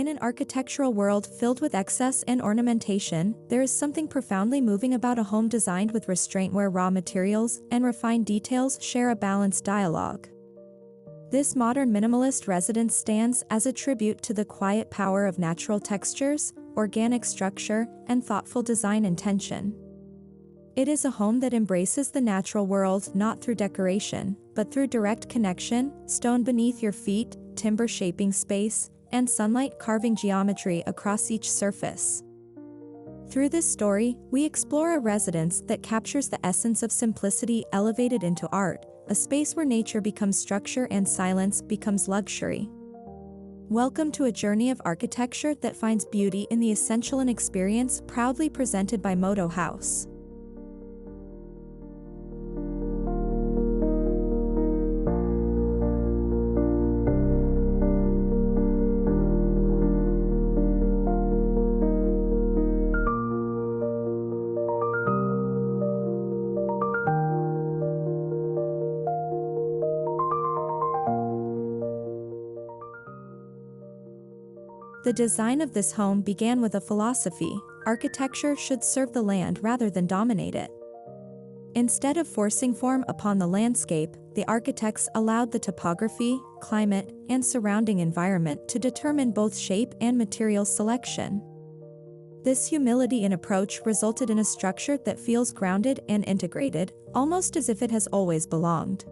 In an architectural world filled with excess and ornamentation, there is something profoundly moving about a home designed with restraint where raw materials and refined details share a balanced dialogue. This modern minimalist residence stands as a tribute to the quiet power of natural textures, organic structure, and thoughtful design intention. It is a home that embraces the natural world not through decoration, but through direct connection, stone beneath your feet, timber shaping space, and sunlight carving geometry across each surface. Through this story, we explore a residence that captures the essence of simplicity elevated into art, a space where nature becomes structure and silence becomes luxury. Welcome to a journey of architecture that finds beauty in the essential and experience, proudly presented by Modo Haus. The design of this home began with a philosophy: architecture should serve the land rather than dominate it. Instead of forcing form upon the landscape, the architects allowed the topography, climate, and surrounding environment to determine both shape and material selection. This humility in approach resulted in a structure that feels grounded and integrated, almost as if it has always belonged.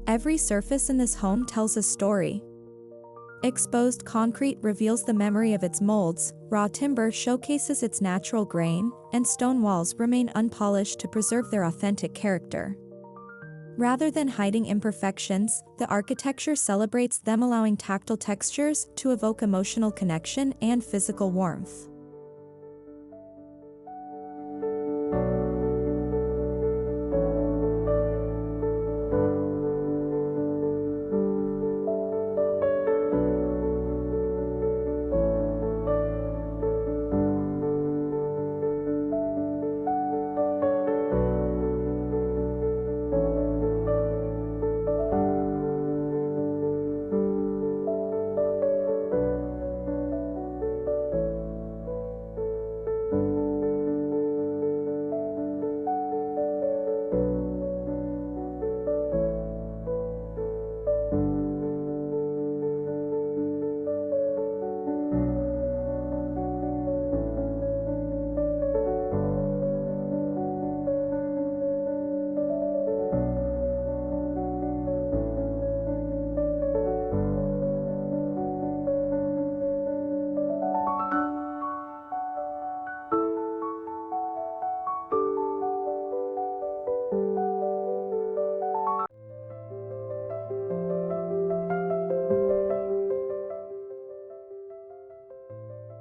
Every surface in this home tells a story. Exposed concrete reveals the memory of its molds, raw timber showcases its natural grain, and stone walls remain unpolished to preserve their authentic character. Rather than hiding imperfections, the architecture celebrates them, allowing tactile textures to evoke emotional connection and physical warmth.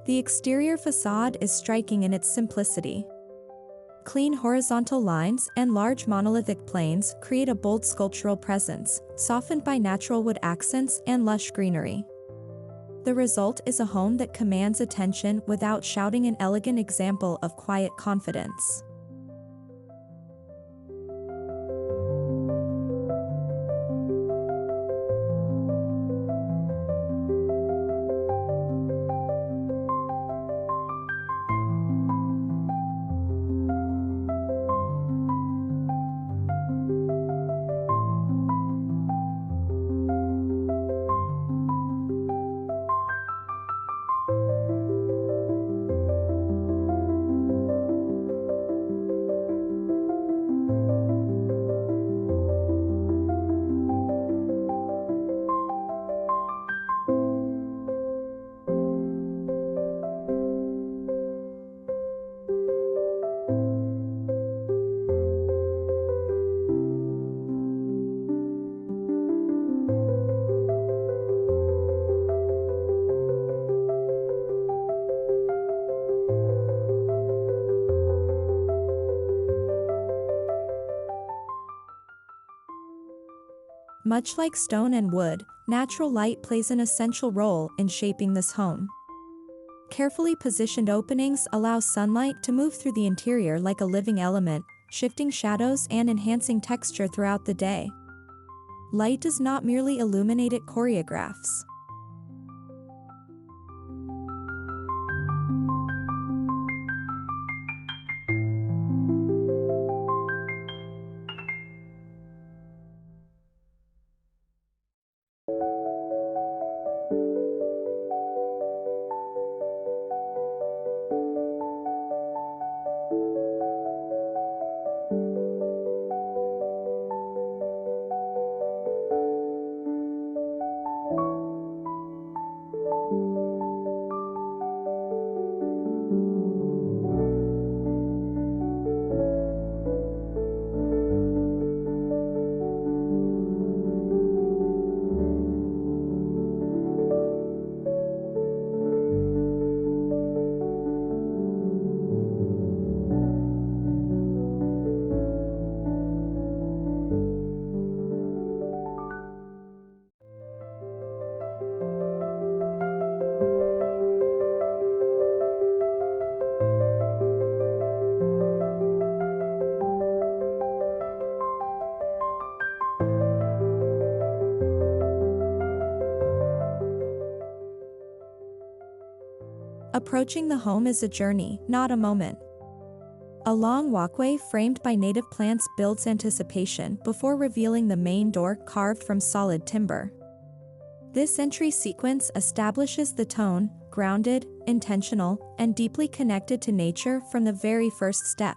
The exterior facade is striking in its simplicity. Clean horizontal lines and large monolithic planes create a bold sculptural presence, softened by natural wood accents and lush greenery. The result is a home that commands attention without shouting, an elegant example of quiet confidence. Much like stone and wood, natural light plays an essential role in shaping this home. Carefully positioned openings allow sunlight to move through the interior like a living element, shifting shadows and enhancing texture throughout the day. Light does not merely illuminate, it choreographs. Approaching the home is a journey, not a moment. A long walkway framed by native plants builds anticipation before revealing the main door carved from solid timber. This entry sequence establishes the tone, grounded, intentional, and deeply connected to nature from the very first step.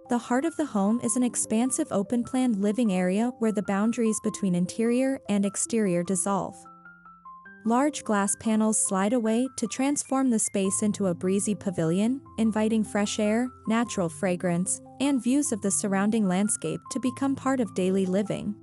The heart of the home is an expansive open-plan living area where the boundaries between interior and exterior dissolve. Large glass panels slide away to transform the space into a breezy pavilion, inviting fresh air, natural fragrance, and views of the surrounding landscape to become part of daily living.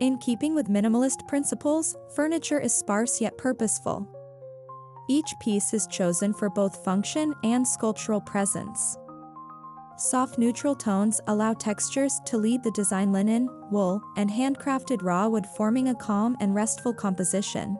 In keeping with minimalist principles, furniture is sparse yet purposeful. Each piece is chosen for both function and sculptural presence. Soft neutral tones allow textures to lead the design: linen, wool, and handcrafted raw wood, forming a calm and restful composition.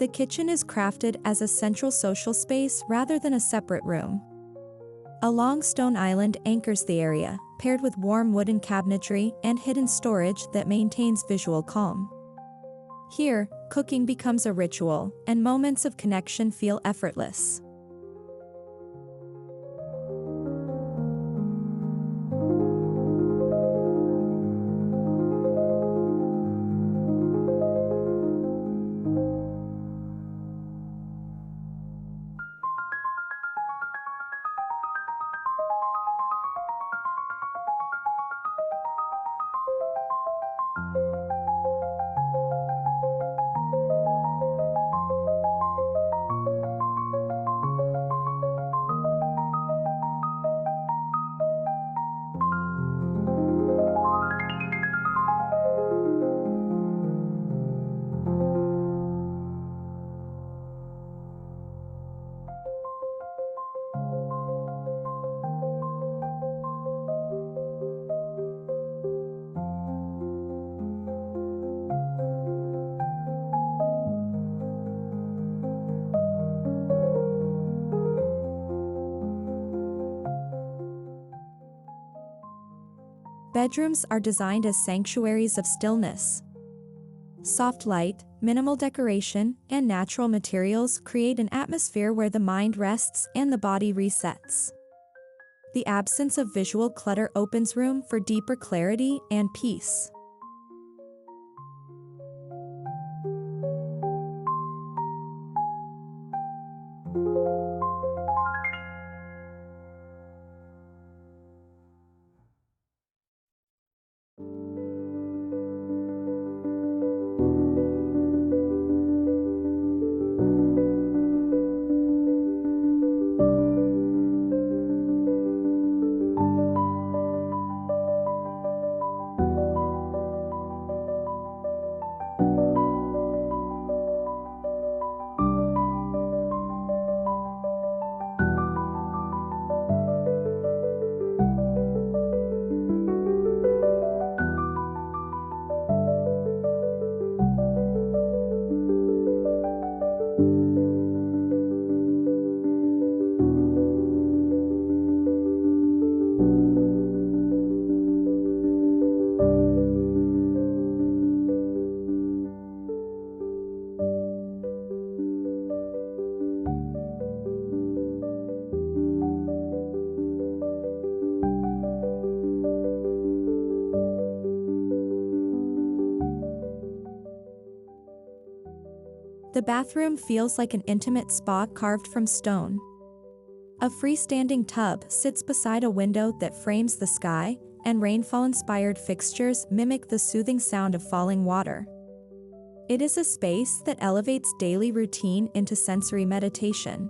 The kitchen is crafted as a central social space rather than a separate room. A long stone island anchors the area, paired with warm wooden cabinetry and hidden storage that maintains visual calm. Here, cooking becomes a ritual, and moments of connection feel effortless. Bedrooms are designed as sanctuaries of stillness. Soft light, minimal decoration, and natural materials create an atmosphere where the mind rests and the body resets. The absence of visual clutter opens room for deeper clarity and peace. The bathroom feels like an intimate spa carved from stone. A freestanding tub sits beside a window that frames the sky, and rainfall-inspired fixtures mimic the soothing sound of falling water. It is a space that elevates daily routine into sensory meditation.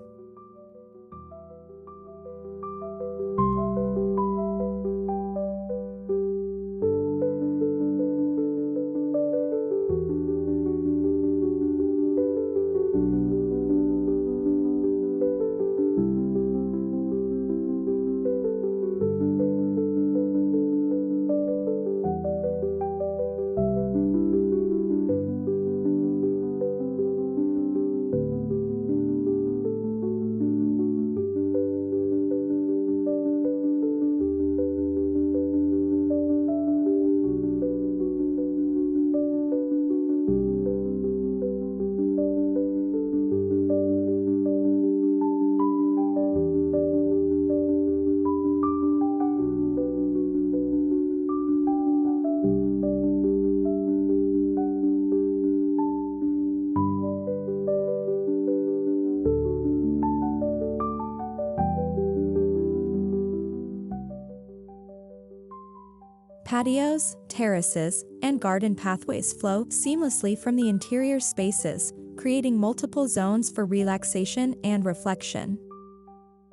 Patios, terraces, and garden pathways flow seamlessly from the interior spaces, creating multiple zones for relaxation and reflection.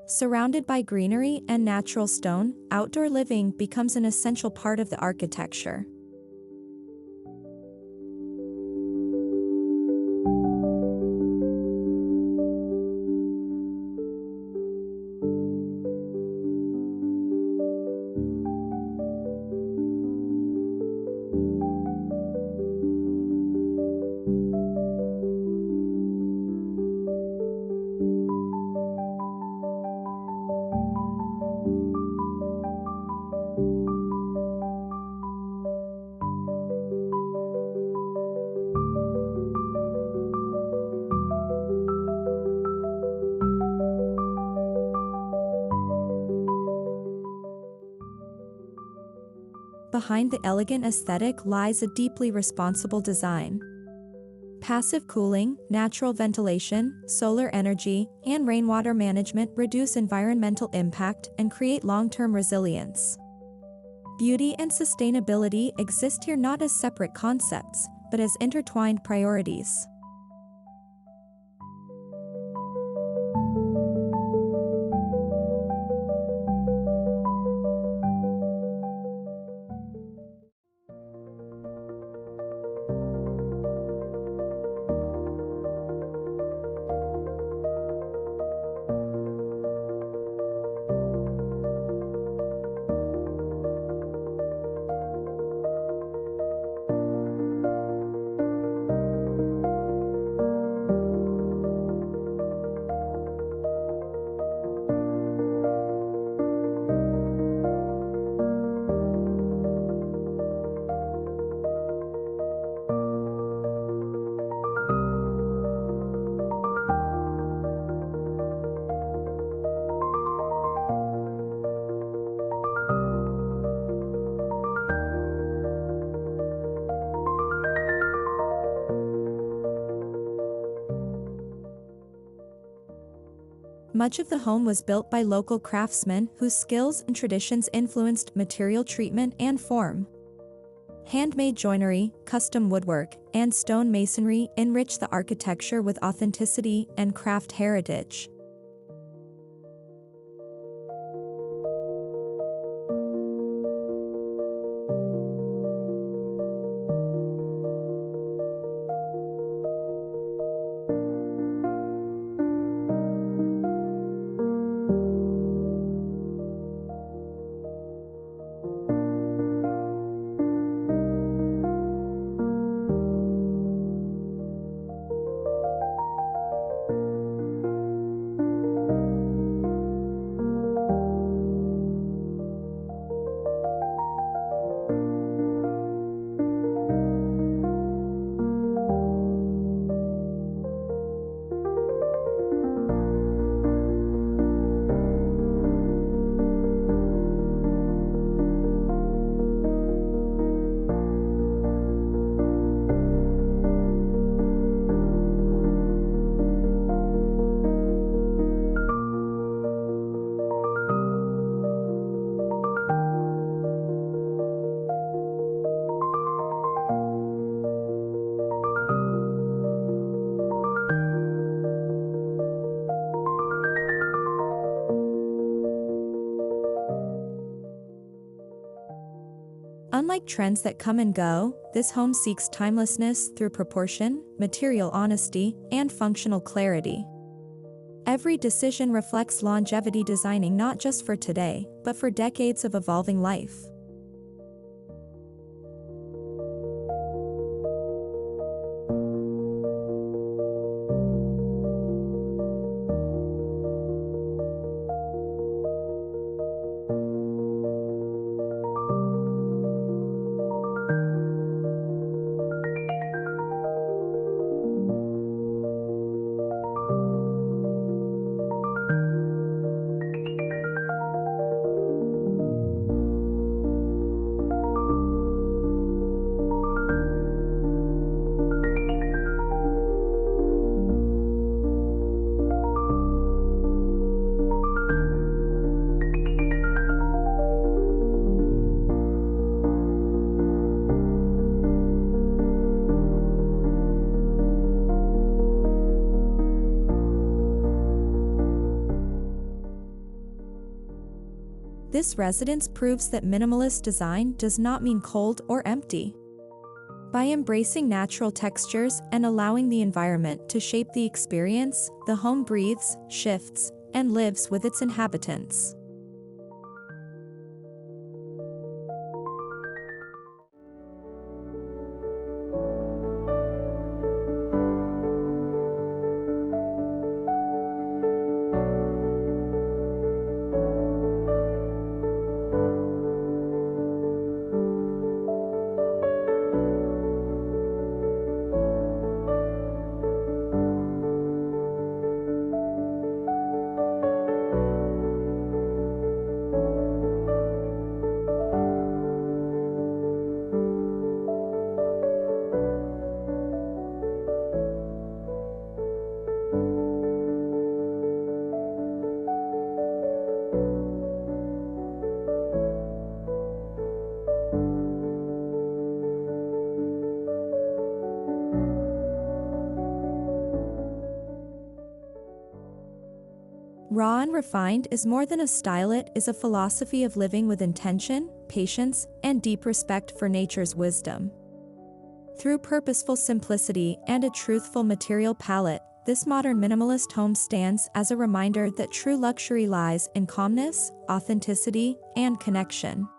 Surrounded by greenery and natural stone, outdoor living becomes an essential part of the architecture. behind the elegant aesthetic lies a deeply responsible design. Passive cooling, natural ventilation, solar energy, and rainwater management reduce environmental impact and create long-term resilience. Beauty and sustainability exist here not as separate concepts, but as intertwined priorities. Much of the home was built by local craftsmen whose skills and traditions influenced material treatment and form. Handmade joinery, custom woodwork, and stone masonry enrich the architecture with authenticity and craft heritage. Unlike trends that come and go, this home seeks timelessness through proportion, material honesty, and functional clarity. Every decision reflects longevity, designing not just for today, but for decades of evolving life. This residence proves that minimalist design does not mean cold or empty. By embracing natural textures and allowing the environment to shape the experience, the home breathes, shifts, and lives with its inhabitants. Raw and refined is more than a style, it is a philosophy of living with intention, patience, and deep respect for nature's wisdom. Through purposeful simplicity and a truthful material palette, this modern minimalist home stands as a reminder that true luxury lies in calmness, authenticity, and connection.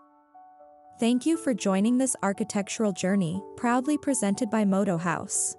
Thank you for joining this architectural journey, proudly presented by Modo Haus.